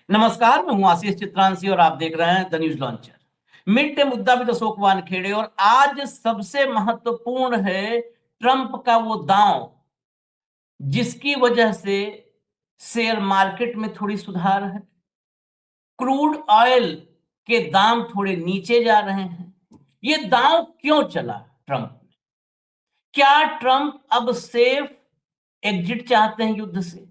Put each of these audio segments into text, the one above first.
नमस्कार, मैं हूं आशीष चित्रांशी और आप देख रहे हैं the news launcher. Mid day मुद्दा विद अशोक वानखेड़े। और आज सबसे महत्वपूर्ण है ट्रंप का वो दांव जिसकी वजह से शेयर मार्केट में थोड़ी सुधार है। क्रूड ऑयल के दाम थोड़े नीचे जा रहे हैं। ये दांव क्यों चला ट्रंप ने? क्या ट्रंप अब सेफ एग्जिट चाहते हैं युद्ध से?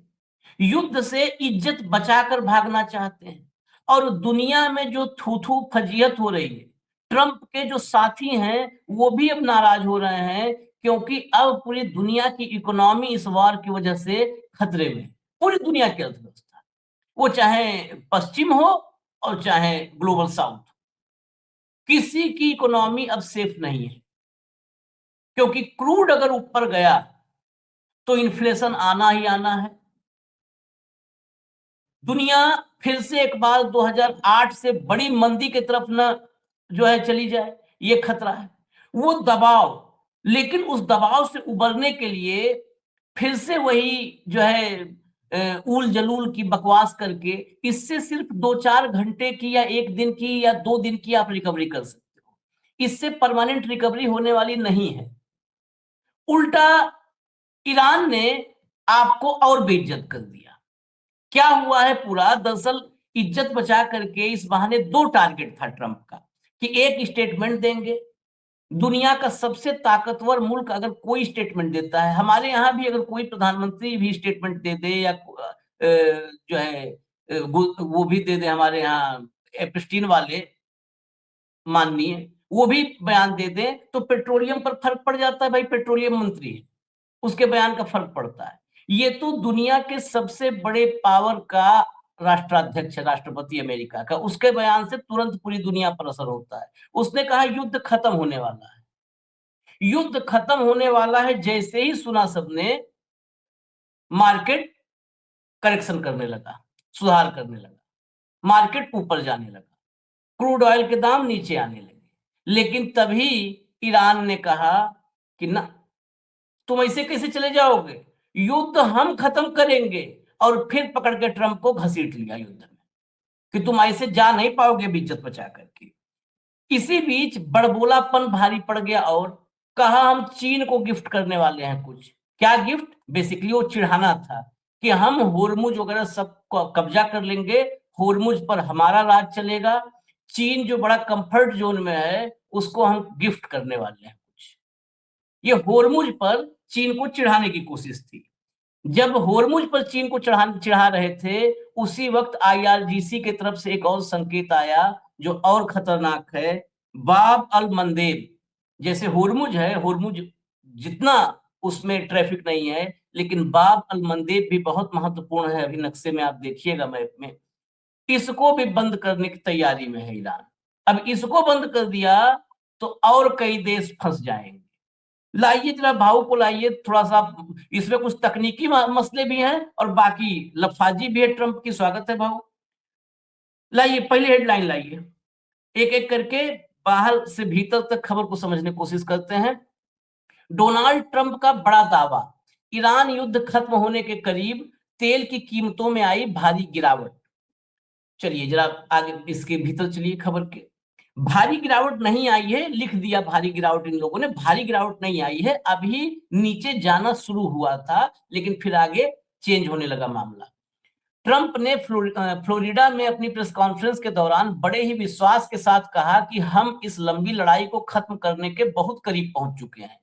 युद्ध से इज्जत बचाकर भागना चाहते हैं? और दुनिया में जो थू-थू फजीहत हो रही है, ट्रंप के जो साथी हैं वो भी अब नाराज हो रहे हैं, क्योंकि अब पूरी दुनिया की इकोनॉमी इस वॉर की वजह से खतरे में है। पूरी दुनिया की अर्थव्यवस्था, वो चाहे पश्चिम हो और चाहे ग्लोबल साउथ, किसी की इकोनॉमी अब सेफ नहीं है। क्योंकि क्रूड अगर ऊपर गया तो इन्फ्लेशन आना ही आना है। दुनिया फिर से एक बार 2008 से बड़ी मंदी की तरफ न जो है चली जाए, ये खतरा है। वो दबाव, लेकिन उस दबाव से उबरने के लिए फिर से वही जो है ऊल जलूल की बकवास करके इससे सिर्फ 2-4 घंटे की या 1 दिन की या 2 दिन की आप रिकवरी कर सकते हो। इससे परमानेंट रिकवरी होने वाली नहीं है। उल्टा ईरान ने आपको और बेइज्जत कर दिया। क्या हुआ है पूरा? दरअसल इज्जत बचा करके इस बहाने 2 टारगेट था ट्रंप का कि एक स्टेटमेंट देंगे। दुनिया का सबसे ताकतवर मुल्क अगर कोई स्टेटमेंट देता है, हमारे यहाँ भी अगर कोई प्रधानमंत्री भी स्टेटमेंट दे दे या जो है वो भी दे दे, हमारे यहाँ एप्स्टीन वाले माननीय, वो भी बयान दे दें तो पेट्रोलियम पर फर्क पड़ जाता है। भाई पेट्रोलियम मंत्री है, उसके बयान का फर्क पड़ता है। ये तो दुनिया के सबसे बड़े पावर का राष्ट्राध्यक्ष है, राष्ट्रपति अमेरिका का, उसके बयान से तुरंत पूरी दुनिया पर असर होता है। उसने कहा युद्ध खत्म होने वाला है। युद्ध खत्म होने वाला है जैसे ही सुना सबने, मार्केट करेक्शन करने लगा, सुधार करने लगा, मार्केट ऊपर जाने लगा, क्रूड ऑयल के दाम नीचे आने लगे। लेकिन तभी ईरान ने कहा कि ना, तुम ऐसे कैसे चले जाओगे, युद्ध हम खत्म करेंगे। और फिर पकड़ के ट्रंप को घसीट लिया युद्ध में कि तुम ऐसे जा नहीं पाओगे इज्जत बचा करके। इसी बीच बड़बोलापन भारी पड़ गया और कहा हम चीन को गिफ्ट करने वाले हैं कुछ। क्या गिफ्ट? बेसिकली वो चिढ़ाना था कि हम होर्मुज वगैरह सब कब्जा कर लेंगे, होर्मुज पर हमारा राज चलेगा, चीन जो बड़ा कंफर्ट जोन में है उसको हम गिफ्ट करने वाले हैं कुछ। ये होर्मुज पर चीन को चिढ़ाने की कोशिश थी। जब होर्मुज पर चीन को चिढ़ा रहे थे, उसी वक्त आईआरजीसी की तरफ से एक और संकेत आया जो और खतरनाक है। बाब अल मंदेब, जैसे होर्मुज है, होर्मुज जितना उसमें ट्रैफिक नहीं है, लेकिन बाब अल मंदेब भी बहुत महत्वपूर्ण है। अभी नक्शे में आप देखिएगा, मैप में, इसको भी बंद करने की तैयारी में है ईरान। अब इसको बंद कर दिया तो और कई देश फंस जाएंगे। लाइए जरा भाव को लाइए थोड़ा सा, इसमें कुछ तकनीकी मसले भी हैं और बाकी लफाजी भी है ट्रंप की। स्वागत है भाव। लाइए पहली हेडलाइन लाइए, एक एक करके बाहर से भीतर तक खबर को समझने की कोशिश करते हैं। डोनाल्ड ट्रंप का बड़ा दावा, ईरान युद्ध खत्म होने के करीब, तेल की कीमतों में आई भारी गिरावट। चलिए जरा आगे इसके भीतर चलिए खबर के। भारी गिरावट नहीं आई है, लिख दिया भारी गिरावट इन लोगों ने, भारी गिरावट नहीं आई है, अभी नीचे जाना शुरू हुआ था लेकिन फिर आगे चेंज होने लगा मामला। ट्रंप ने फ्लोरिडा में अपनी प्रेस कॉन्फ्रेंस के दौरान बड़े ही विश्वास के साथ कहा कि हम इस लंबी लड़ाई को खत्म करने के बहुत करीब पहुंच चुके हैं।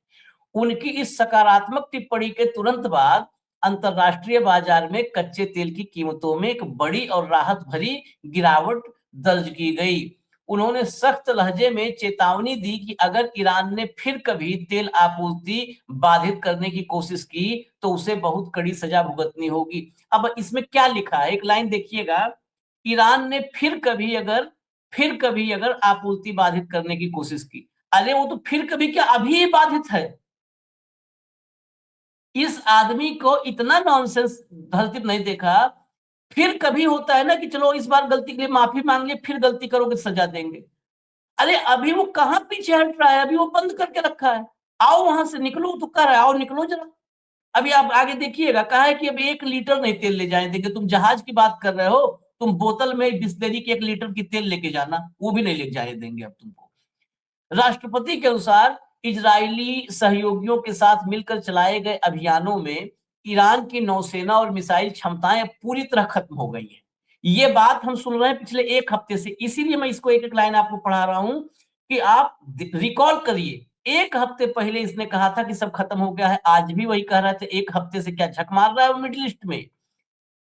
उनकी इस सकारात्मक टिप्पणी के तुरंत बाद अंतरराष्ट्रीय बाजार में कच्चे तेल की कीमतों में एक बड़ी और राहत भरी गिरावट दर्ज की गई। उन्होंने सख्त लहजे में चेतावनी दी कि अगर ईरान ने फिर कभी तेल आपूर्ति बाधित करने की कोशिश की तो उसे बहुत कड़ी सजा भुगतनी होगी। अब इसमें क्या लिखा है, एक लाइन देखिएगा, ईरान ने फिर कभी अगर आपूर्ति बाधित करने की कोशिश की। अरे वो तो फिर कभी क्या, अभी ही बाधित है। इस आदमी को इतना नॉनसेंस धरती पर नहीं देखा। फिर कभी होता है ना कि चलो इस बार गलती के लिए माफी मांग लिए, फिर गलती करोगे तो सजा देंगे। अरे अभी वो कहां पीछे हट रहा है, अभी वो बंद करके रखा है। आओ वहां से निकलो, तो कर रहा है, आओ निकलो जरा। अभी आप आगे देखिएगा, कहा है कि अब 1 लीटर नहीं तेल ले जाने देंगे। तुम जहाज की बात कर रहे हो तुम बोतल में बिस्लेरी के 1 लीटर की तेल लेके जाना, वो भी नहीं ले जाने देंगे अब तुमको। राष्ट्रपति के अनुसार इजरायली सहयोगियों के साथ मिलकर चलाए गए अभियानों में ईरान की नौसेना और मिसाइल क्षमताएं पूरी तरह खत्म हो गई है। ये बात हम सुन रहे हैं पिछले 1 हफ्ते से, इसीलिए मैं इसको एक-एक लाइन आपको पढ़ा रहा हूं कि आप रिकॉल करिए। 1 हफ्ते पहले इसने कहा था कि सब खत्म हो गया है, आज भी वही कह रहे थे। 1 हफ्ते से क्या झक मार रहा है वो मिडिल ईस्ट में।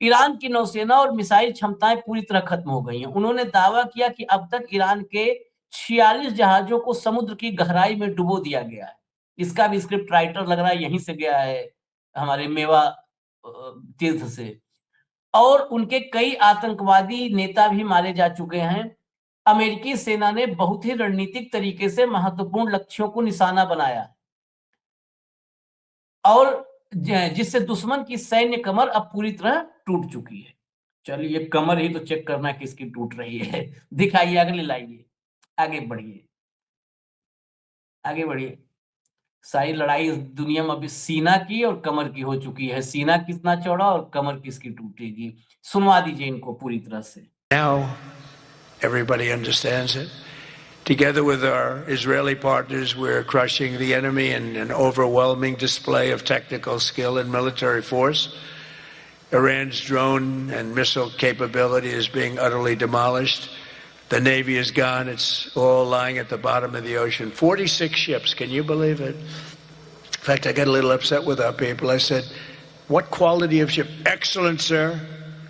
ईरान की नौसेना और मिसाइल क्षमताएं पूरी तरह खत्म हो गई हैं। उन्होंने दावा किया कि अब तक ईरान के 46 जहाजों को समुद्र की गहराई में डुबो दिया गया है। इसका भी स्क्रिप्ट राइटर लग रहा है यहीं से गया है, हमारे मेवा तीर्थ से। और उनके कई आतंकवादी नेता भी मारे जा चुके हैं। अमेरिकी सेना ने बहुत ही रणनीतिक तरीके से महत्वपूर्ण लक्ष्यों को निशाना बनाया और जिससे दुश्मन की सैन्य कमर अब पूरी तरह टूट चुकी है। चलिए, कमर ही तो चेक करना है किसकी टूट रही है। दिखाइए, अगले लाइए, आगे बढ़िए, आगे बढ़िए। सारी लड़ाई इस दुनिया में अभी सीना की और कमर की हो चुकी है। सीना कितना चौड़ा और कमर किसकी टूटेगी। सुनवा दीजिए इनको पूरी तरह से। Now everybody understands it. Together with our Israeli partners, we're crushing the enemy in an overwhelming display of technical skill and military force. Iran's drone and missile capability is being utterly demolished. The Navy is gone. It's all lying at the bottom of the ocean. 46 ships. Can you believe it? In fact, I got a little upset with our people. I said, what quality of ship? Excellent, sir.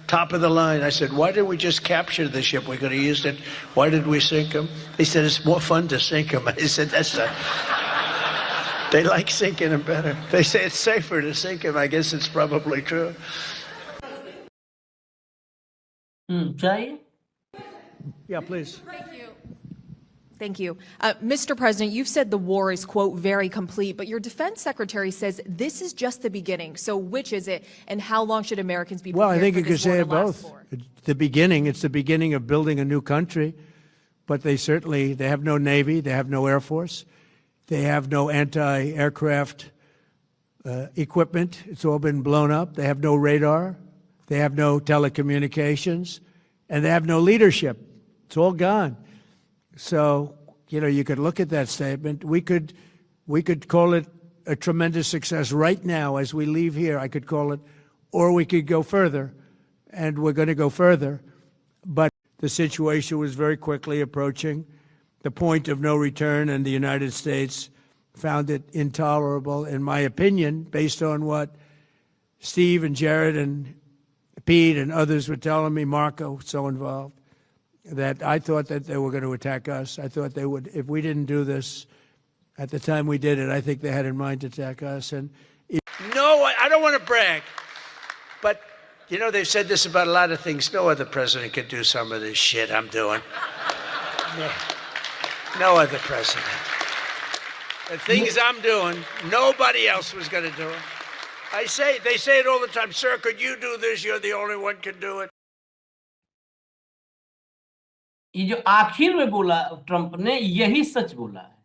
Top of the line. I said, why did we just capture the ship? We could have used it. Why did we sink them? They said, it's more fun to sink them. I said, they like sinking them better. They say it's safer to sink them. I guess it's probably true. Jay? Yeah, please. Thank you. Mr. President, you've said the war is, quote, very complete, but your defense secretary says this is just the beginning. So which is it, and how long should Americans be prepared Well, I think for you could this war say to it last both. for? It's the beginning. It's the beginning of building a new country, but they have no Navy, they have no Air Force, they have no anti-aircraft equipment. It's all been blown up. They have no radar, they have no telecommunications, and they have no leadership. It's all gone. So, you could look at that statement. We could call it a tremendous success right now as we leave here. I could call it, or we could go further, and we're going to go further. But the situation was very quickly approaching the point of no return, and the United States found it intolerable, in my opinion, based on what Steve and Jared and Pete and others were telling me, Marco, so involved, that I thought that they were going to attack us. I thought they would, if we didn't do this at the time we did it, I think they had in mind to attack us. And No, I don't want to brag, but they've said this about a lot of things. No other president could do some of this shit I'm doing. No other president. The things I'm doing, nobody else was going to do it. They say it all the time, sir, could you do this? You're the only one can do it. ये जो आखिर में बोला Trump ने, यही सच बोला है।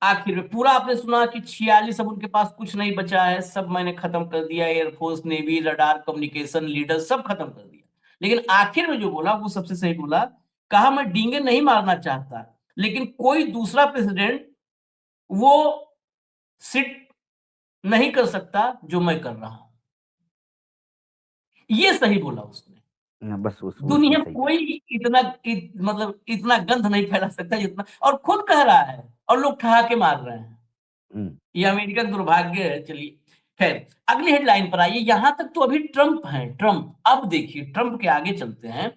आखिर में पूरा आपने सुना कि 46, अब उनके पास कुछ नहीं बचा है, सब मैंने खत्म कर दिया, air force, navy, radar, communication, leader सब खत्म कर दिया। लेकिन आखिर में जो बोला वो सबसे सही बोला। कहा, मैं डींगे नहीं मारना चाहता, लेकिन कोई दूसरा प्रेसिडेंट वो सिट नहीं कर सकता जो मैं कर रहा हूं। ये सही बोला उसने। बस दुनिया में कोई मतलब इतना गंध नहीं फैला सकता जितना, और खुद कह रहा है और लोग ठहाके मार रहे हैं। ये अमेरिका का दुर्भाग्य है। चलिए, खैर अगली हेडलाइन पर आइए। यहां तक तो अभी ट्रंप हैं, ट्रंप। अब देखिए, ट्रंप के आगे चलते हैं।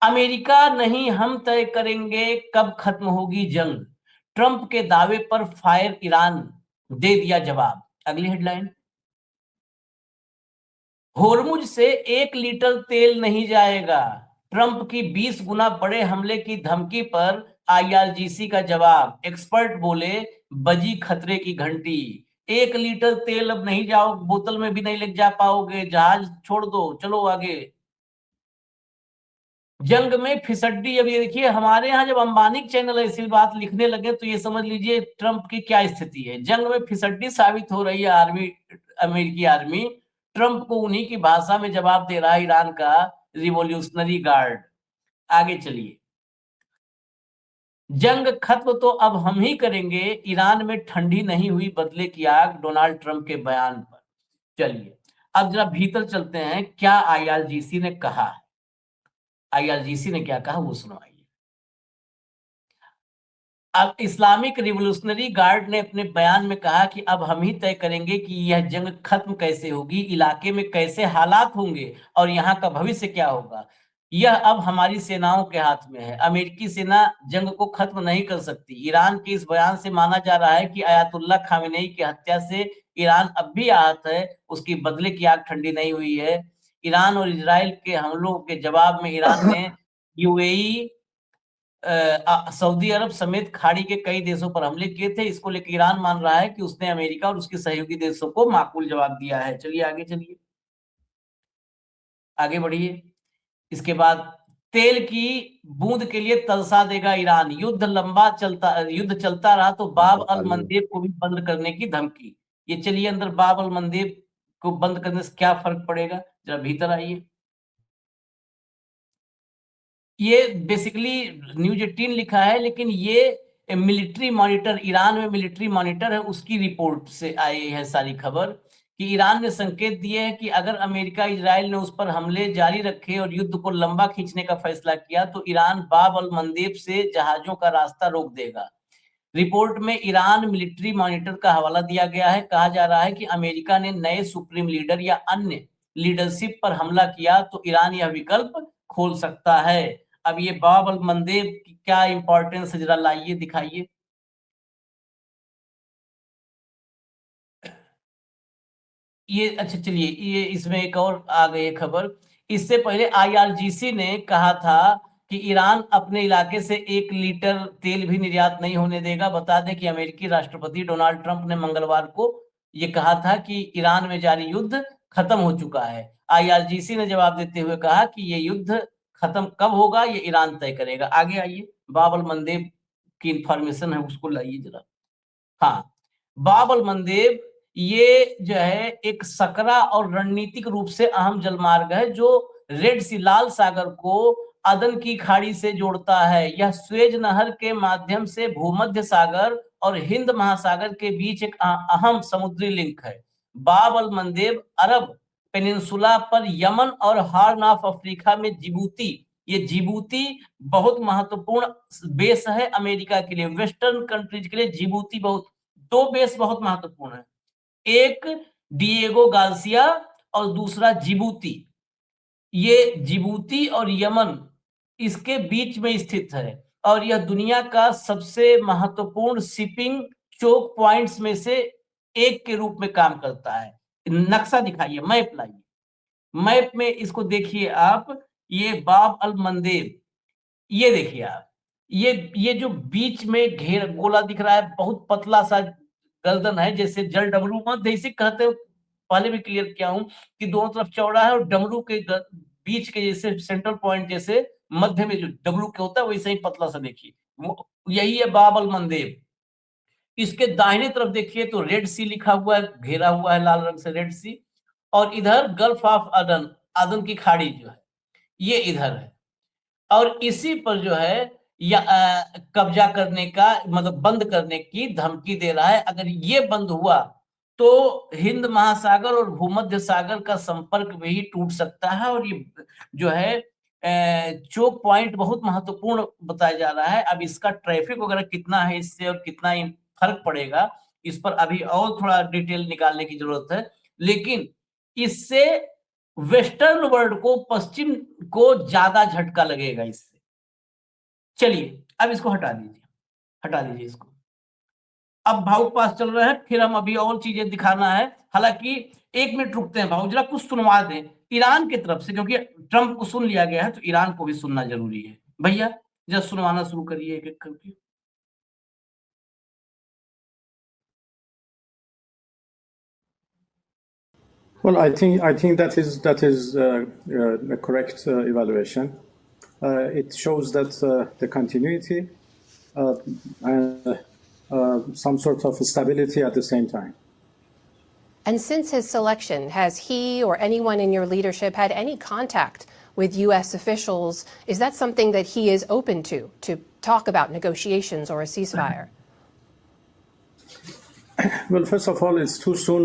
अमेरिका नहीं, हम तय करेंगे कब खत्म होगी जंग। ट्रंप के दावे पर फायर ईरान, दे दिया जवाब। अगली हेडलाइन। होर्मुज से 1 लीटर तेल नहीं जाएगा। ट्रंप की 20 गुना बड़े हमले की धमकी पर आईआरजीसी का जवाब। एक्सपर्ट बोले, बजी खतरे की घंटी। 1 लीटर तेल अब नहीं जाओ, बोतल में भी नहीं ले जा पाओगे, जहाज छोड़ दो, चलो आगे। जंग में फिसड्डी। अब ये देखिए, हमारे यहाँ जब अंबानी चैनल ऐसी बात लिखने लगे तो ये समझ लीजिए ट्रंप की क्या स्थिति है। जंग में फिसड्डी साबित हो रही है अमेरिकी आर्मी। ट्रंप को उन्हीं की भाषा में जवाब दे रहा है ईरान का रिवॉल्यूशनरी गार्ड। आगे चलिए, जंग खत्म तो अब हम ही करेंगे, ईरान में ठंडी नहीं हुई बदले की आग, डोनाल्ड ट्रंप के बयान पर। चलिए अब जरा भीतर चलते हैं, क्या आईआरजीसी ने कहा है। आईआरजीसी ने क्या कहा वो सुनवाइए। अब इस्लामिक रिवॉल्यूशनरी गार्ड ने अपने बयान में कहा कि अब हम ही तय करेंगे कि यह जंग खत्म कैसे होगी, इलाके में कैसे हालात होंगे और यहाँ का भविष्य क्या होगा। यह अब हमारी सेनाओं के हाथ में है। अमेरिकी सेना जंग को खत्म नहीं कर सकती। ईरान के इस बयान से माना जा रहा है कि आयतुल्लाह खामेनेई की हत्या से ईरान अब भी आहत है, उसकी बदले की आग ठंडी नहीं हुई है। ईरान और इजराइल के हमलों के जवाब में ईरान ने यूएई, सऊदी अरब समेत खाड़ी के कई देशों पर हमले किए थे। इसको लेकर ईरान मान रहा है कि उसने अमेरिका और उसके सहयोगी देशों को माकूल जवाब दिया है। चलिए आगे चलिए, आगे बढ़िए। इसके बाद तेल की बूंद के लिए तरसा देगा ईरान, युद्ध चलता रहा तो बाब अल मंदेब को भी बंद करने की धमकी। ये चलिए अंदर बाब अल मंदेब को बंद करने से क्या फर्क पड़ेगा, जरा भीतर आइए। ये बेसिकली न्यूज 18 लिखा है, लेकिन ये मिलिट्री मॉनिटर, ईरान में मिलिट्री मॉनिटर है, उसकी रिपोर्ट से आई है सारी खबर कि ईरान ने संकेत दिए हैं कि अगर अमेरिका इजराइल ने उस पर हमले जारी रखे और युद्ध को लंबा खींचने का फैसला किया तो ईरान बाब अल मंदेब से जहाजों का रास्ता रोक देगा। रिपोर्ट में ईरान मिलिट्री मॉनिटर का हवाला दिया गया है। कहा जा रहा है कि अमेरिका ने नए सुप्रीम लीडर या अन्य लीडरशिप पर हमला किया तो ईरान यह विकल्प खोल सकता है। अब ये बाब अल मंदेब की क्या इंपॉर्टेंस है, जरा लाइए दिखाइए। ये अच्छा चलिए, ये इसमें एक और आ गई है खबर। इससे पहले आईआरजीसी ने कहा था कि ईरान अपने इलाके से 1 लीटर तेल भी निर्यात नहीं होने देगा। बता दें कि अमेरिकी राष्ट्रपति डोनाल्ड ट्रंप ने मंगलवार को ये कहा था कि ईरान में जारी युद्ध खत्म हो चुका है। आईआरजीसी ने जवाब देते हुए कहा कि ये युद्ध खत्म कब होगा ये ईरान तय करेगा। आगे आइए, बाब अल मंदेब की इंफॉर्मेशन है उसको लाइए जरा। हाँ, बाब अल मंदेब ये जो है एक सकरा और रणनीतिक रूप से अहम जलमार्ग है जो रेड सी, लाल सागर को अदन की खाड़ी से जोड़ता है। यह स्वेज नहर के माध्यम से भूमध्य सागर और हिंद महासागर के बीच एक अहम समुद्री लिंक है। बाब अल मंदेब अरब पेनिनसुला पर यमन और हॉर्न ऑफ अफ्रीका में जिबूती, ये जिबूती बहुत महत्वपूर्ण बेस है अमेरिका के लिए, वेस्टर्न कंट्रीज के लिए जिबूती बहुत, 2 बेस बहुत महत्वपूर्ण है, एक डिएगो गार्सिया और दूसरा जिबूती। ये जिबूती और यमन इसके बीच में स्थित है और यह दुनिया का सबसे महत्वपूर्ण शिपिंग चोक पॉइंट्स में से एक के रूप में काम करता है। नक्शा दिखाइए, मैप लाइए। मैप में इसको देखिए आप, ये बाब अल मंदेब, ये देखिए आप, ये जो बीच में घेर गोला दिख रहा है, बहुत पतला सा गर्दन है, जैसे जल डमरू मध्य इसे कहते हैं। पहले भी क्लियर किया हूं कि दोनों तरफ चौड़ा है और डमरू के बीच के जैसे सेंट्रल पॉइंट जैसे मध्य में जो डमरू के होता है वैसे ही पतला सा देखिए, यही है बाब अल मंदेब। इसके दाहिने तरफ देखिए तो रेड सी लिखा हुआ है, घेरा हुआ है लाल रंग से रेड सी, और इधर गल्फ ऑफ अदन, अदन की खाड़ी जो है ये इधर है, और इसी पर जो है या कब्जा करने का मतलब बंद करने की धमकी दे रहा है। अगर ये बंद हुआ तो हिंद महासागर और भूमध्य सागर का संपर्क भी टूट सकता है, और ये जो है चोक पॉइंट बहुत महत्वपूर्ण बताया जा रहा है। अब इसका ट्रैफिक वगैरह कितना है इससे और कितना फर्क पड़ेगा, इस पर अभी और थोड़ा डिटेल निकालने की जरूरत है, लेकिन इससे वेस्टर्न वर्ल्ड को, पश्चिम को ज्यादा झटका लगेगा इससे। चलिए अब इसको हटा दीजिए इसको। अब भावुक पास चल रहे हैं, फिर हम अभी और चीजें दिखाना है। हालांकि 1 मिनट रुकते हैं भावुक, जरा कुछ सुनवा दें ईरान की तरफ से, क्योंकि ट्रंप को सुन लिया गया है तो ईरान को भी सुनना जरूरी है। भैया जरा सुनवाना शुरू करिए एक एक करके। Well, I think that is a correct evaluation. It shows that the continuity and some sort of stability at the same time. And since his selection, has he or anyone in your leadership had any contact with U.S. officials. Is that something that he is open to talk about negotiations or a ceasefire? Well, first of all, it's too soon,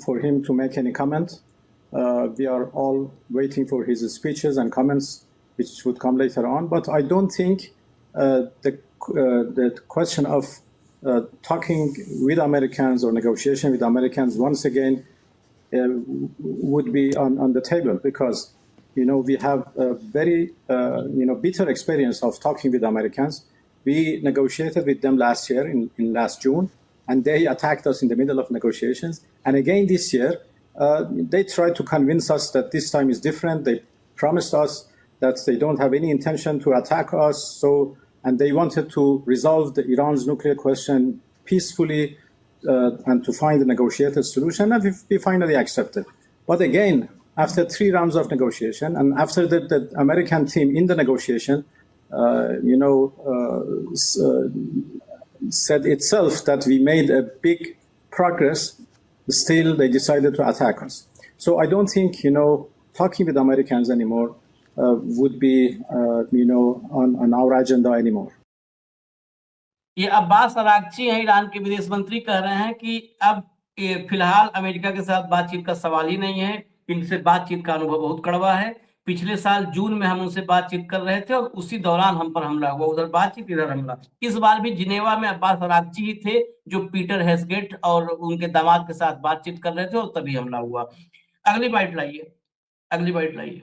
for him to make any comment. We are all waiting for his speeches and comments, which would come later on. But I don't think the question of talking with Americans or negotiation with Americans once again would be on the table, because we have a very bitter experience of talking with Americans. We negotiated with them last year in last June, and they attacked us in the middle of negotiations. And again this year, they tried to convince us that this time is different. They promised us that they don't have any intention to attack us. And they wanted to resolve Iran's nuclear question peacefully and to find a negotiated solution, and we finally accepted. But again, after 3 rounds of negotiation, and after the American team in the negotiation, said itself that we made a big progress, still they decided to attack us. So I don't think, talking with Americans anymore would be, on our agenda anymore. ये Abbas Araghchi हैं, Iran के विदेश मंत्री, कह रहे हैं कि अब फिलहाल अमेरिका के साथ बातचीत का सवाल ही नहीं है। इनसे बातचीत का अनुभव बहुत कड़वा है। पिछले साल जून में हम उनसे बातचीत कर रहे थे और उसी दौरान हम पर हमला हुआ, उधर बातचीत इधर हमला। इस बार भी जिनेवा में अब्बास अरागची ही थे जो पीटर हेस्गेट और उनके दामाद के साथ बातचीत कर रहे थे और तभी हमला हुआ। अगली बाइट लाइए।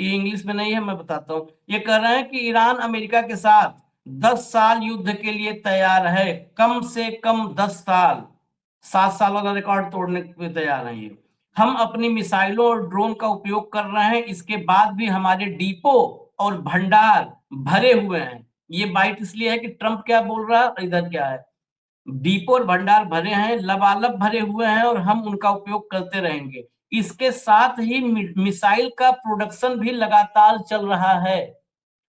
ये इंग्लिश में नहीं है, मैं बताता हूँ। ये कह रहे हैं कि ईरान अमेरिका के साथ 10 साल युद्ध के लिए तैयार है, कम से कम 10 साल, 7 साल वाला रिकॉर्ड तोड़ने के तैयार है। ये हम अपनी मिसाइलों और ड्रोन का उपयोग कर रहे हैं, इसके बाद भी हमारे डिपो और भंडार भरे हुए हैं। ये बाइट इसलिए है कि ट्रंप क्या बोल रहा है और इधर क्या है। डिपो और भंडार भरे हैं, लबालब भरे हुए हैं और हम उनका उपयोग करते रहेंगे। इसके साथ ही मिसाइल का प्रोडक्शन भी लगातार चल रहा है।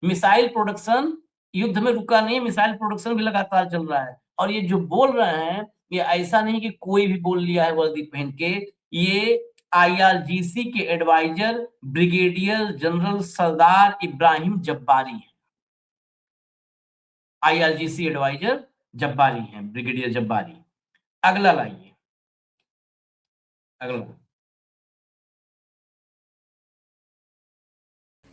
मिसाइल प्रोडक्शन युद्ध में रुका नहीं, मिसाइल प्रोडक्शन भी लगातार चल रहा है। और ये जो बोल रहे हैं, ये ऐसा नहीं कि कोई भी बोल लिया है वर्दी पहन के। ये IRGC के एडवाइजर ब्रिगेडियर जनरल सरदार इब्राहिम जब्बारी है। IRGC एडवाइजर जब्बारी हैं, ब्रिगेडियर जब्बारी। अगला लाइए, अगला।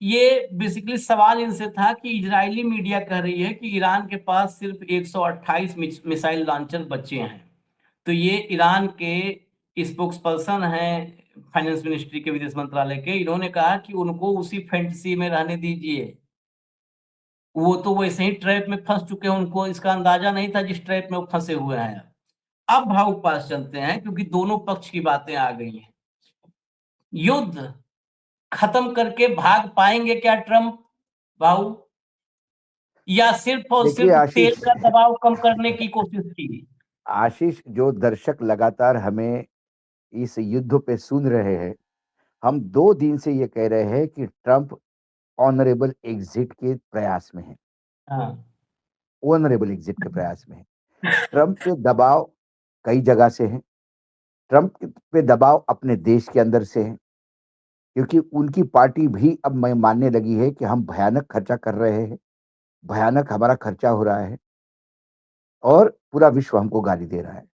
ये बेसिकली सवाल इनसे था कि इजरायली मीडिया कह रही है कि ईरान के पास सिर्फ 128 मिसाइल लॉन्चर बचे हैं। तो ये ईरान के स्पोक्स पर्सन हैं फाइनेंस मिनिस्ट्री के, विदेश मंत्रालय के, इन्होंने कहा कि उनको उसी फैंटेसी में रहने दीजिए। वो तो वैसे ही ट्रैप में फंस चुके हैं, उनको इसका अंदाजा नहीं था जिस ट्रैप में वो फंसे हुए हैं। अब भावुक पास चलते हैं क्योंकि दोनों पक्ष की बातें आ गई हैं। युद्ध खत्म करके भाग पाएंगे क्या ट्रंप भाऊ, या सिर्फ और सिर्फ तेल का दबाव कम करने की कोशिश की? आशीष, जो दर्शक लगातार हमें इस युद्ध पे सुन रहे हैं, हम 2 दिन से ये कह रहे हैं कि ट्रंप ऑनरेबल एग्जिट के प्रयास में है। ऑनरेबल एग्जिट के प्रयास में है। ट्रंप पे दबाव कई जगह से है। ट्रंप पे दबाव अपने देश के अंदर से है, क्योंकि उनकी पार्टी भी अब मानने लगी है कि हम भयानक खर्चा कर रहे हैं, भयानक हमारा खर्चा हो रहा है और पूरा विश्व हमको गाली दे रहा है।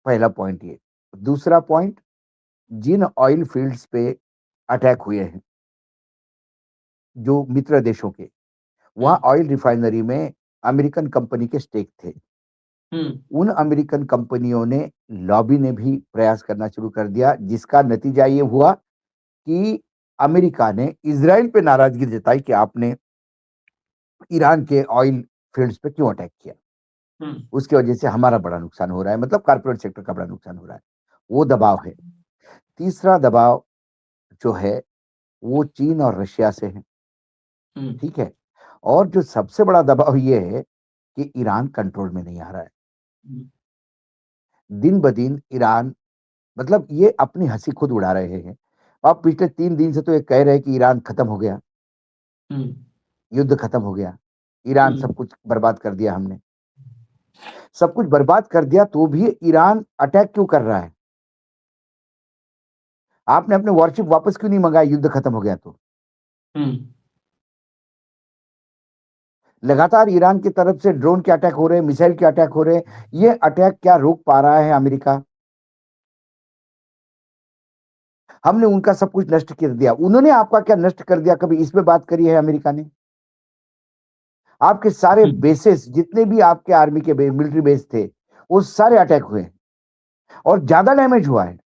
पहला पॉइंट ये। दूसरा पॉइंट, जिन ऑयल फील्ड्स पे अटैक हुए हैं जो मित्र देशों के, वहां ऑयल रिफाइनरी में अमेरिकन कंपनी के स्टेक थे। उन अमेरिकन कंपनियों ने, लॉबी ने भी प्रयास करना शुरू कर दिया, जिसका नतीजा ये हुआ कि अमेरिका ने इजराइल पे नाराजगी जताई कि आपने ईरान के ऑयल फील्ड्स पे क्यों अटैक किया। उसकी वजह से हमारा बड़ा नुकसान हो रहा है, मतलब कॉर्पोरेट सेक्टर का बड़ा नुकसान हो रहा है। वो दबाव है। तीसरा दबाव जो है वो चीन और रशिया से है, ठीक है। और जो सबसे बड़ा दबाव ये है कि ईरान कंट्रोल में नहीं आ रहा है। दिन ब दिन ईरान, मतलब ये अपनी हंसी खुद उड़ा रहे हैं। अब पिछले 3 दिन से तो ये कह रहे हैं कि ईरान खत्म हो गया, युद्ध खत्म हो गया, ईरान सब कुछ बर्बाद कर दिया हमने। सब कुछ बर्बाद कर दिया तो भी ईरान अटैक क्यों कर रहा है? आपने अपने वॉरशिप वापस क्यों नहीं मंगाया युद्ध खत्म हो गया तो? लगातार ईरान की तरफ से ड्रोन के अटैक हो रहे हैं, मिसाइल के अटैक हो रहे हैं। ये अटैक क्या रोक पा रहा है अमेरिका? हमने उनका सब कुछ नष्ट कर दिया, उन्होंने आपका क्या नष्ट कर दिया? कभी इस पे बात करी है अमेरिका ने? आपके सारे बेसेस, जितने भी आपके आर्मी के मिलिट्री बेस थे, वो सारे अटैक हुए और ज्यादा डैमेज हुआ है।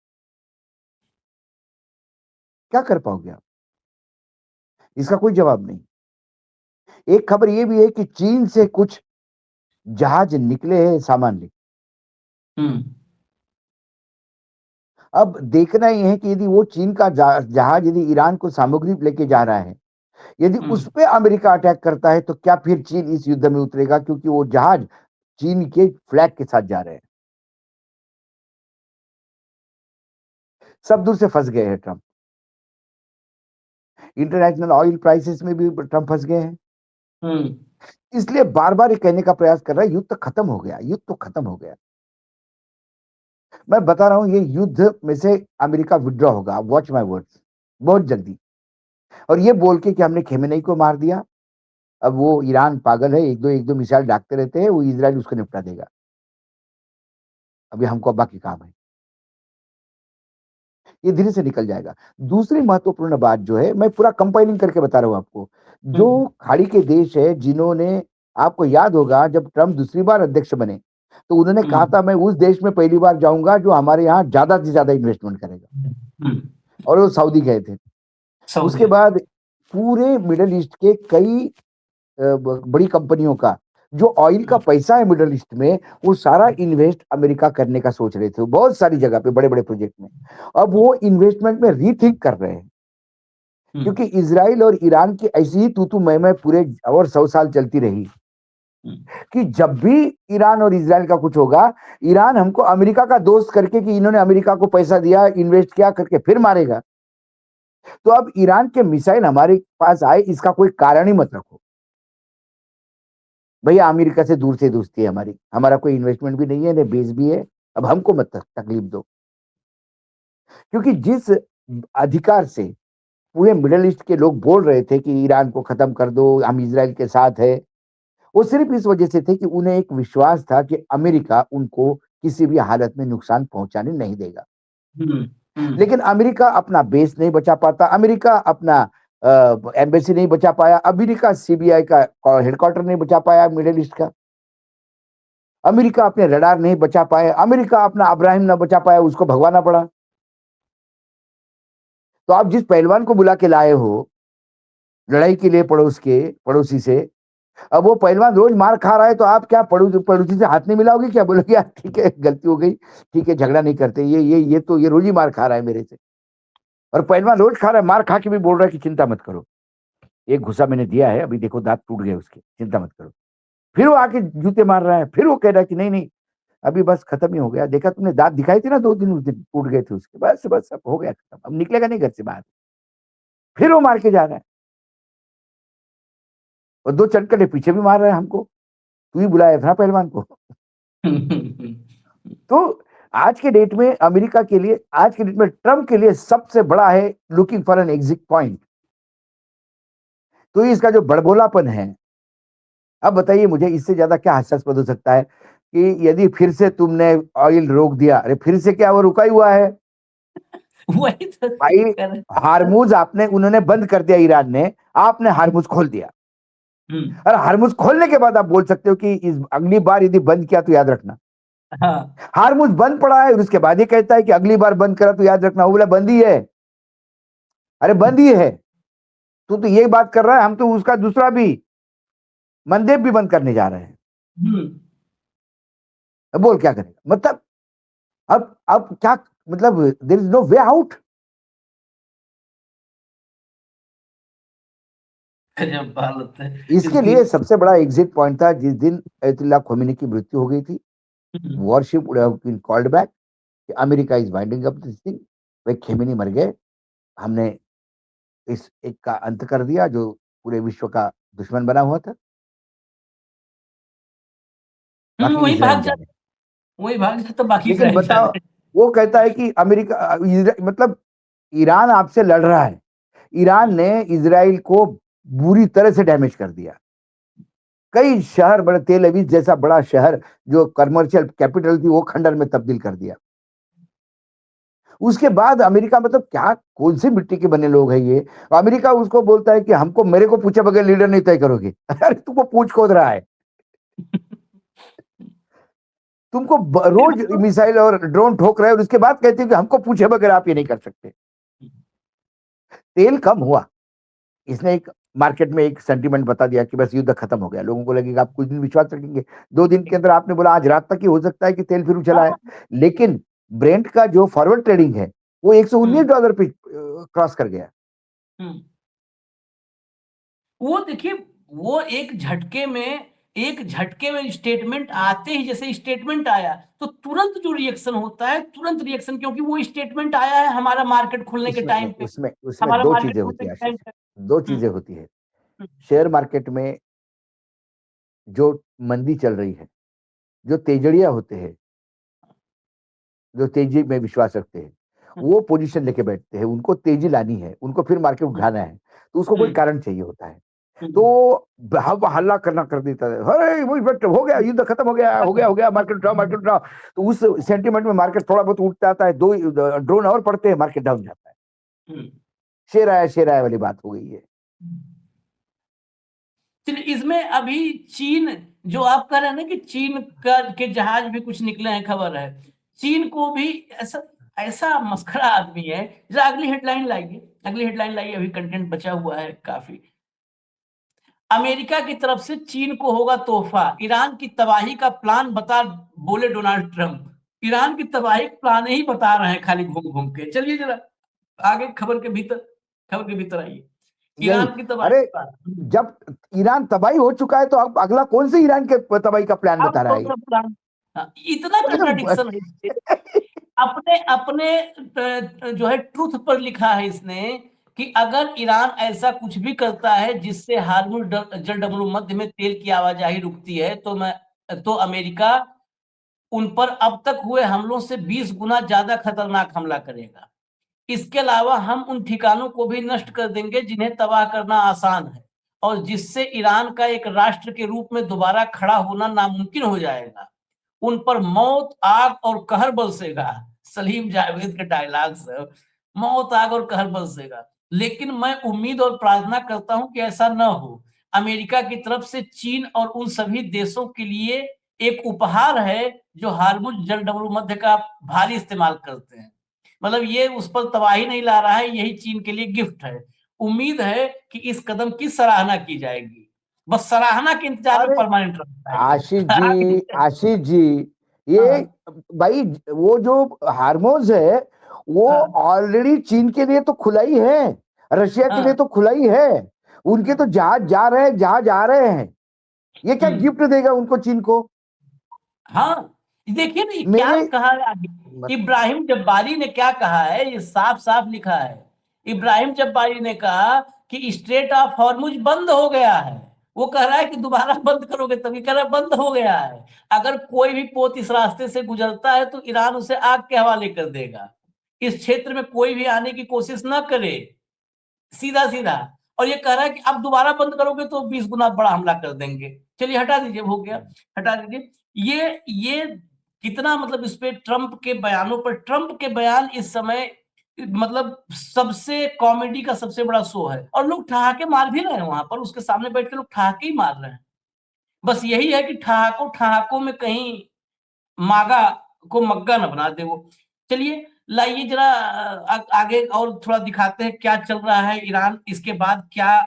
क्या कर पाओगे आप? इसका कोई जवाब नहीं। एक खबर ये भी है कि चीन से कुछ जहाज निकले हैं सामान लेके। अब देखना ही है कि यदि वो चीन का जहाज यदि ईरान को सामग्री लेके जा रहा है, यदि उस पे अमेरिका अटैक करता है, तो क्या फिर चीन इस युद्ध में उतरेगा? क्योंकि वो जहाज चीन के फ्लैग के साथ जा रहे हैं। सब दूर से फंस गए हैं ट्रंप। इंटरनेशनल ऑयल प्राइसेस में भी ट्रंप फंस गए हैं। इसलिए बार बार ये कहने का प्रयास कर रहा है युद्ध तो खत्म हो गया, युद्ध तो खत्म हो गया। मैं बता रहा हूं, ये युद्ध में से अमेरिका विड्रॉ होगा, वॉच माय वर्ड्स, बहुत जल्दी। और ये बोल के कि हमने खेमेनेई को मार दिया, अब वो ईरान पागल है, एक दो मिसाइल दागते रहते हैं, वो इजराइल उसको निपटा देगा। अभी हमको बाकी काम है, ये धीरे से निकल जाएगा। दूसरी महत्वपूर्ण बात जो है, मैं पूरा कंपाइलिंग करके बता रहा हूं आपको, जो खाड़ी के देश है जिन्होंने, आपको याद होगा जब ट्रंप दूसरी बार अध्यक्ष बने तो उन्होंने कहा था मैं उस देश में पहली बार जाऊंगा जो हमारे यहाँ ज्यादा से ज्यादा इन्वेस्टमेंट करेगा, और वो सऊदी गए थे। उसके बाद पूरे मिडिल ईस्ट के कई बड़ी कंपनियों का जो ऑयल का पैसा है मिडिल ईस्ट में, वो सारा इन्वेस्ट अमेरिका करने का सोच रहे थे, बहुत सारी जगह पे बड़े बड़े प्रोजेक्ट में। अब वो इन्वेस्टमेंट में रीथिंक कर रहे हैं, क्योंकि इजराइल और ईरान की ऐसी ही तू मैं पूरे और 100 साल चलती रही कि जब भी ईरान और इजराइल का कुछ होगा, ईरान हमको अमेरिका का दोस्त करके कि इन्होंने अमेरिका को पैसा दिया, इन्वेस्ट किया करके फिर मारेगा। तो अब ईरान के मिसाइल हमारे पास आए, इसका कोई कारण ही मत रखो भैया। अमेरिका से दूर से दोस्ती है हमारी, हमारा कोई इन्वेस्टमेंट भी नहीं है, न बेस भी है, अब हमको मत तकलीफ दो। क्योंकि जिस अधिकार से पूरे मिडिल ईस्ट के लोग बोल रहे थे कि ईरान को खत्म कर दो, हम इजराइल के साथ है, वो सिर्फ इस वजह से थे कि उन्हें एक विश्वास था कि अमेरिका उनको किसी भी हालत में नुकसान पहुंचाने नहीं देगा। लेकिन अमेरिका अपना बेस नहीं बचा पाता, अमेरिका अपना एम्बेसी नहीं बचा पाया, अमेरिका सीबीआई का हेडक्वार्टर नहीं बचा पाया मिडिल ईस्ट का, अमेरिका अपने रडार नहीं बचा पाया, अमेरिका अपना अब्राहिम ना बचा पाया, उसको भगवाना पड़ा। तो आप जिस पहलवान को बुला के लाए हो लड़ाई के लिए पड़ोसी से, अब वो पहलवान रोज मार खा रहा है, तो आप क्या पड़ोसी से हाथ नहीं मिलाओगे? क्या बोलोगे यार ठीक है गलती हो गई, ठीक है झगड़ा नहीं करते, ये रोज ही मार खा रहा है मेरे से, और पहलवान रोज खा रहा है, मार खा के भी बोल रहा है कि चिंता मत करो, एक घुसा मैंने दिया है, अभी देखो दांत टूट गए उसके, चिंता मत करो। फिर वो आके जूते मार रहा है, फिर वो कह रहा है कि नहीं अभी बस खत्म ही हो गया, देखा तुमने दांत दिखाई थे ना 2 दिन, उस दिन टूट गए थे उसके, बस अब हो गया खत्म, अब निकलेगा नहीं घर से बाहर। फिर वो मार के जा रहा है, और 2 चटकने पीछे भी मार रहा है हमको, तू ही बुलाया था पहलवान को। तो आज के डेट में अमेरिका के लिए, आज के डेट में ट्रंप के लिए सबसे बड़ा है looking for an exit point. तो इसका जो बड़बोलापन है, अब बताइए मुझे इससे ज्यादा क्या हास्यास्पद हो सकता है कि यदि फिर से तुमने ऑयल रोक दिया, अरे फिर से क्या, वो रुका ही हुआ है वही तो भाई। हारमुज उन्होंने बंद कर दिया ईरान ने, आपने हारमुज खोल दिया, और हार्मुज खोलने के बाद आप बोल सकते हो कि इस अगली बार यदि बंद किया तो याद रखना। हाँ हार्मुज बंद पड़ा है और उसके बाद ये कहता है कि अगली बार बंद करा तो याद रखना। वो बोला बंद ही है। अरे बंद ही है। तू तो यही बात कर रहा है, हम तो उसका दूसरा भी मंदेब भी बंद करने जा रहे हैं। अब बोल क्या करेगा? मतलब अब क्या, मतलब there is no way out. गजब हालत है इसके इसकी। लिए सबसे बड़ा एग्जिट पॉइंट था जिस दिन अयतुल्ला खोमेनी की मृत्यु हो गई थी। Warship would have been called back, America is winding up this thing. वे खेमेनी मर गए, हमने इस एक का अंत कर दिया जो पूरे विश्व का दुश्मन बना हुआ था। बाकी वही इजराइल भाग जाने। जाते, वही भाग जाते तो बाकी लेकिन इजराइल बताओ, जाते। वो कहता है कि अमेरिका मतलब ईरान आपसे लड़ रहा है। ईरान ने इजराइल को बुरी तरह से डैमेज कर दिया। कई शहर, बड़े तेल अवीव जैसा बड़ा शहर जो कमर्शियल कैपिटल थी वो खंडर में तब्दील कर दिया। उसके बाद अमेरिका, मतलब क्या, कौन सी मिट्टी के बने लोग हैं ये। अमेरिका उसको बोलता है कि हमको, मेरे को पूछे बगैर लीडर नहीं तय करोगे। अरे तुमको पूछ खोद रहा है। तुमको फिर रोज मिसाइल और ड्रोन ठोक रहे हैं और उसके बाद कहते हैं कि हमको पूछे बगैर आप ये नहीं कर सकते। तेल कम हुआ, इसने एक मार्केट में एक सेंटीमेंट बता दिया कि बस युद्ध खत्म हो गया। लोगों को लगेगा आप कुछ दिन विश्वास रखेंगे, 2 दिन के अंदर आपने बोला आज रात तक ही हो सकता है कि तेल फिर उछला है। लेकिन ब्रेंट का जो फॉरवर्ड ट्रेडिंग है वो $119 पे क्रॉस कर गया। वो देखिए, वो एक झटके में स्टेटमेंट आते ही, जैसे स्टेटमेंट आया तो तुरंत जो रिएक्शन होता है, तुरंत रिएक्शन, क्योंकि वो स्टेटमेंट आया है हमारा मार्केट खुलने के टाइम पे, उसमें हमारा दो मार्केट चीजें खुलने होती है के आशीष, टाइम पे। दो चीजें होती है। शेयर मार्केट में जो मंदी चल रही है, जो तेजड़िया होते हैं, जो तेजी में विश्वास रखते हैं, वो पोजीशन लेके बैठते हैं। उनको तेजी लानी है, उनको फिर मार्केट उठाना है, तो उसको कोई कारण चाहिए होता है। तो हम हल्ला करना कर देता है, अरे हो गया, युद्ध खत्म हो गया, हो गया, मार्केट उठाओ, मार्केट उठाओ। तो उस सेंटीमेंट में मार्केट थोड़ा बहुत उठता आता है, 2 ड्रोन और पड़ते हैं, मार्केट डाउन जाता है। शेर आया वाली बात हो गई है। चलिए, इसमें अभी चीन, जो आप कह रहे हैं ना कि चीन के जहाज भी कुछ निकले हैं, खबर है, चीन को भी ऐसा ऐसा मस्खरा आदमी है। जरा अगली हेडलाइन लाइए, अगली हेडलाइन लाइए, अभी कंटेंट बचा हुआ है काफी। अमेरिका की तरफ से चीन को होगा तोहफा, ईरान की तबाही का प्लान बता, बोले डोनाल्ड ट्रंप। ईरान की तबाही का प्लान ही बता रहे हैं खाली घूम घूम के। चलिए जरा आगे खबर के भीतर आइए। यही, ईरान की तबाही अरे का प्लान। जब ईरान तबाही हो चुका है तो अब अगला कौन से ईरान के तबाही का प्लान अब बता रहा कौन है सा प्लान? हाँ, इतना कंट्राडिक्शन है इसमें। अपने अपने जो है ट्रूथ पर लिखा है इसने कि अगर ईरान ऐसा कुछ भी करता है जिससे हार्मुज जलडमरू मध्य में तेल की आवाजाही रुकती है, तो अमेरिका उन पर अब तक हुए हमलों से 20 गुना ज्यादा खतरनाक हमला करेगा। इसके अलावा हम उन ठिकानों को भी नष्ट कर देंगे जिन्हें तबाह करना आसान है और जिससे ईरान का एक राष्ट्र के रूप में दोबारा खड़ा होना नामुमकिन हो जाएगा। उन पर मौत, आग और कहर बरसेगा। सलीम जावेद के डायलॉग से मौत, आग और कहर बरसेगा। लेकिन मैं उम्मीद और प्रार्थना करता हूं कि ऐसा न हो। अमेरिका की तरफ से चीन और उन सभी देशों के लिए एक उपहार है जो हार्मुज जलडमरू मध्य का भारी इस्तेमाल करते हैं। मतलब ये उस पर तबाही नहीं ला रहा है, यही चीन के लिए गिफ्ट है। उम्मीद है कि इस कदम की सराहना की जाएगी। बस सराहना के इंतजार में अरे परमानेंट रहता है आशीष जी, ये हाँ, भाई, वो जो हार्मोज है वो हाँ, ऑलरेडी चीन के लिए तो खुला ही है, रशिया के लिए हाँ, तो खुला ही है। उनके तो जहाज जा रहे हैं, जहाज आ रहे हैं। ये क्या गिफ्ट देगा उनको, चीन को? हाँ। देखिए ना, ये क्या मेरे कहा है आगे। इब्राहिम जब्बारी ने क्या कहा है, ये साफ साफ लिखा है। इब्राहिम जब्बारी ने कहा कि स्ट्रेट ऑफ हॉर्मुज बंद हो गया है। वो कह रहा है कि दोबारा बंद करोगे, तभी कह रहा है बंद हो गया है। अगर कोई भी पोत इस रास्ते से गुजरता है तो ईरान उसे आग के हवाले कर देगा। इस क्षेत्र में कोई भी आने की कोशिश न करे, सीधा सीधा। और ये कह रहा है कि अब दोबारा बंद करोगे तो 20 गुना बड़ा हमला कर देंगे। चलिए हटा दीजिए, हो गया, हटा दीजिए। ये कितना, मतलब इस पे ट्रंप के बयानों पर, ट्रंप के बयान इस समय मतलब सबसे कॉमेडी का सबसे बड़ा शो है और लोग ठहाके मार भी रहे हैं वहां पर, उसके सामने बैठ के लोग ठहाके ही मार रहे हैं। बस यही है कि ठहाकों में कहीं मागा को मग्गा न बना दे वो। चलिए लाइए जरा आगे और थोड़ा दिखाते हैं क्या चल रहा है ईरान, इसके बाद क्या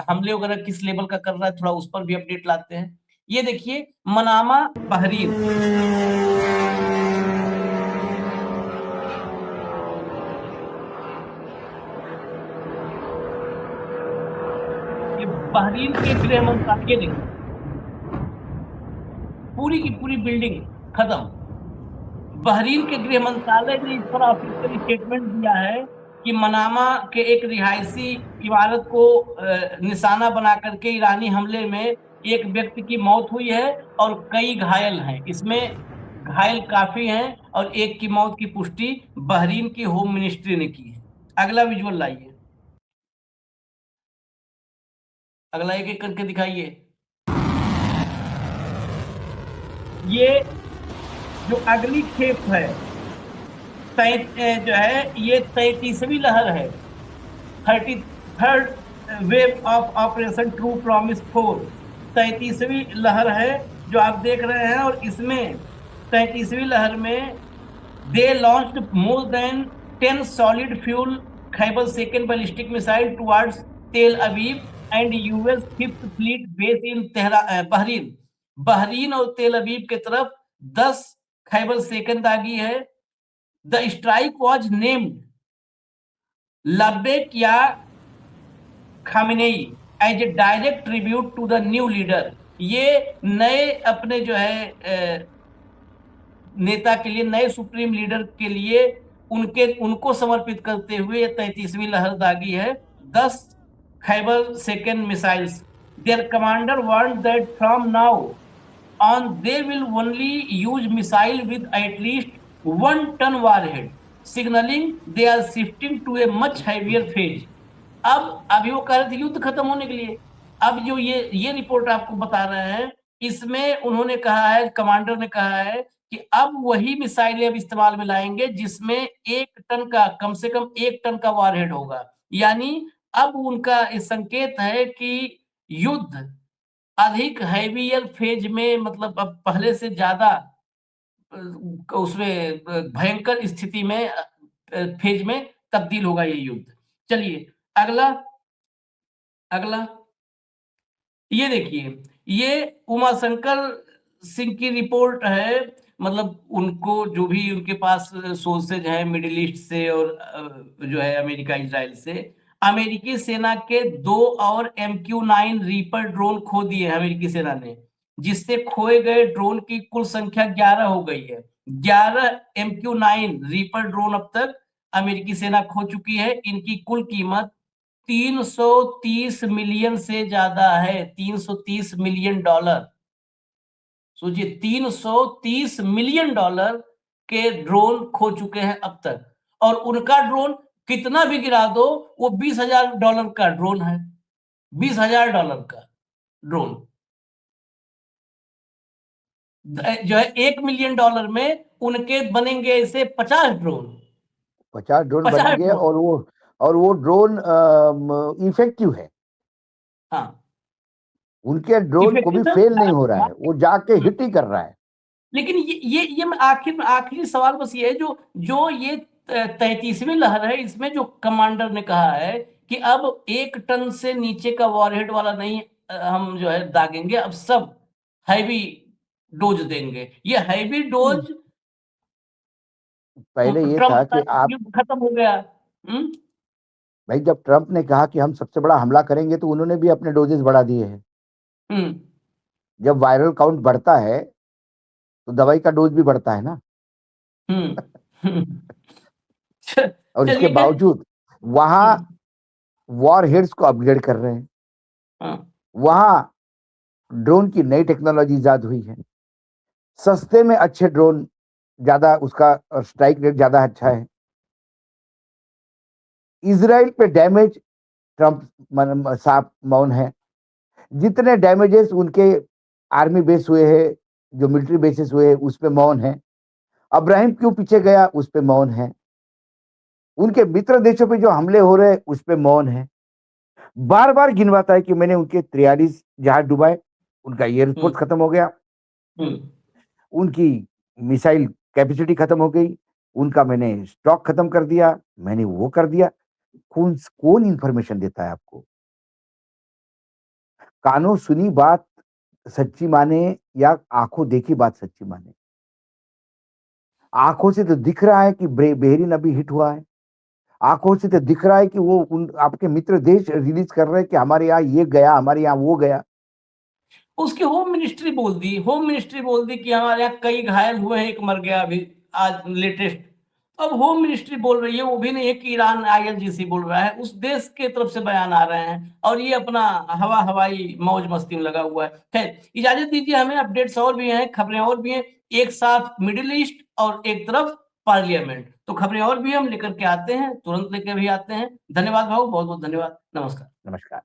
हमले वगैरह किस लेवल का कर रहा है, थोड़ा उस पर भी अपडेट लाते हैं। ये देखिए मनामा बहरीन, ये बहरीन के गृह मंत्रालय, ये देखिए पूरी की पूरी बिल्डिंग खत्म। बहरीन के गृह मंत्रालय ने इस पर ऑफिशियल स्टेटमेंट दिया है कि मनामा के एक रिहायशी इमारत को निशाना बना करके ईरानी हमले में एक व्यक्ति की मौत हुई है और कई घायल हैं। इसमें घायल काफी हैं और एक की मौत की पुष्टि बहरीन की होम मिनिस्ट्री ने की है। अगला विजुअल लाइए, अगला एक एक करके दिखाइए। ये जो अगली खेप है जो है ये 33वीं लहर है, 33rd wave of operation true promise 4, 33वीं लहर है जो आप देख रहे हैं। और इसमें 33वीं लहर में they launched more than 10 solid fuel Kheibar second ballistic missile towards Tel Aviv and US 5th fleet base in Bahrain. Bahrain और तेल अवीव की तरफ 10 खैबर सेकंड दागी है। The strike was named Labbaik ya Khamenei as a direct tribute to the new leader. ये नए अपने जो है नेता के लिए, नए सुप्रीम लीडर के लिए उनको समर्पित करते हुए 33वीं लहर दागी है। 10 Khyber second missiles. There commander warned that from now on they will only use missile with at least 1 ton warhead, signaling they are shifting to a much heavier phase. अब अभी वो कह रहे थे युद्ध खत्म होने के लिए, अब जो ये रिपोर्ट आपको बता रहे हैं इसमें उन्होंने कहा है, कमांडर ने कहा है कि अब वही मिसाइलें अब इस्तेमाल में लाएंगे जिसमें 1 टन का, कम से कम 1 टन का वारहेड होगा। यानी अब उनका इस संकेत है कि युद्ध अधिक हैवियर फेज में, मतलब अब पहले से ज्यादा उसमें भयंकर स्थिति में फेज में तब्दील होगा ये युद्ध। चलिए अगला ये देखिए, ये उमाशंकर सिंह की रिपोर्ट है। मतलब उनको जो भी उनके पास सोर्सेज है मिडिल ईस्ट से और जो है अमेरिका इजराइल से, अमेरिकी सेना के 2 और MQ-9 रीपर ड्रोन खो दिए अमेरिकी सेना ने, जिससे खोए गए ड्रोन की कुल संख्या 11 हो गई है। 11 MQ-9 रीपर ड्रोन अब तक अमेरिकी सेना खो चुकी है। इनकी कुल कीमत 330 मिलियन से ज्यादा है, 330 मिलियन डॉलर। सोचिए 330 मिलियन डॉलर के ड्रोन खो चुके हैं अब तक, और उनका ड्रोन कितना भी गिरा दो वो $20,000 का ड्रोन है, $20,000 का ड्रोन जो है $1 मिलियन में उनके बनेंगे ऐसे 50 ड्रोन 50 ड्रोन बनेंगे और वो ड्रोन इफेक्टिव है। हाँ, उनके ड्रोन को भी फेल नहीं हो रहा है, वो जाके हिट ही कर रहा है। लेकिन ये आखिरी सवाल बस ये है, जो ये 33वीं लहर है, इसमें जो कमांडर ने कहा है कि अब 1 टन से नीचे का वॉरहेड वाला नहीं हम जो है दागेंगे, अब सब हैवी डोज देंगे। ये हैवी डोज पहले ये था कि आप खत्म हो गया। भाई जब ट्रंप ने कहा कि हम सबसे बड़ा हमला करेंगे तो उन्होंने भी अपने डोजेस बढ़ा दिए हैं। जब वायरल काउंट बढ़ता है तो दवाई का डोज भी बढ़ता है ना। और इसके बावजूद वहां वॉर हेड्स को अपग्रेड कर रहे हैं, वहां ड्रोन की नई टेक्नोलॉजी इजाद हुई है, सस्ते में अच्छे ड्रोन, ज्यादा उसका स्ट्राइक रेट ज्यादा अच्छा है। इजराइल पे डैमेज ट्रंप साफ मौन है। जितने डैमेजेस उनके आर्मी बेस हुए हैं, जो मिलिट्री बेसिस हुए हैं, उस पे मौन है। अब्राहिम क्यों पीछे गया, उस पे मौन है। उनके मित्र देशों पे जो हमले हो रहे हैं उस पे मौन है। बार बार गिनवाता है कि मैंने उनके 43 जहाज डुबाए, उनका एयरफोर्स खत्म हो गया, उनकी मिसाइल कैपेसिटी खत्म हो गई, उनका मैंने स्टॉक खत्म कर दिया, मैंने वो कर दिया। कौन इंफॉर्मेशन देता है आपको? कानों सुनी बात सच्ची माने या आंखों देखी बात सच्ची माने? आंखों से तो दिख रहा है कि बेहरीन अभी हिट हुआ है, आंखों से तो दिख रहा है कि वो आपके मित्र देश रिलीज कर रहे हैं कि हमारे यहाँ ये गया, हमारे यहाँ वो गया। उसकी होम मिनिस्ट्री बोल दी कि हमारे यहाँ कई घायल हुए हैं, एक मर गया अभी आज लेटेस्ट। अब होम मिनिस्ट्री बोल रही है, वो भी नहीं है कि ईरान IRGC बोल रहा है, उस देश के तरफ से बयान आ रहे हैं और ये अपना हवाई मौज मस्ती में लगा हुआ है। खैर, इजाजत दीजिए, हमें अपडेट्स और भी हैं, खबरें और भी हैं, एक साथ मिडिल ईस्ट और एक तरफ पार्लियामेंट, तो खबरें और भी हम लेकर के आते हैं, तुरंत लेकर भी आते हैं। धन्यवाद भाऊ, बहुत बहुत धन्यवाद, नमस्कार। नमस्कार।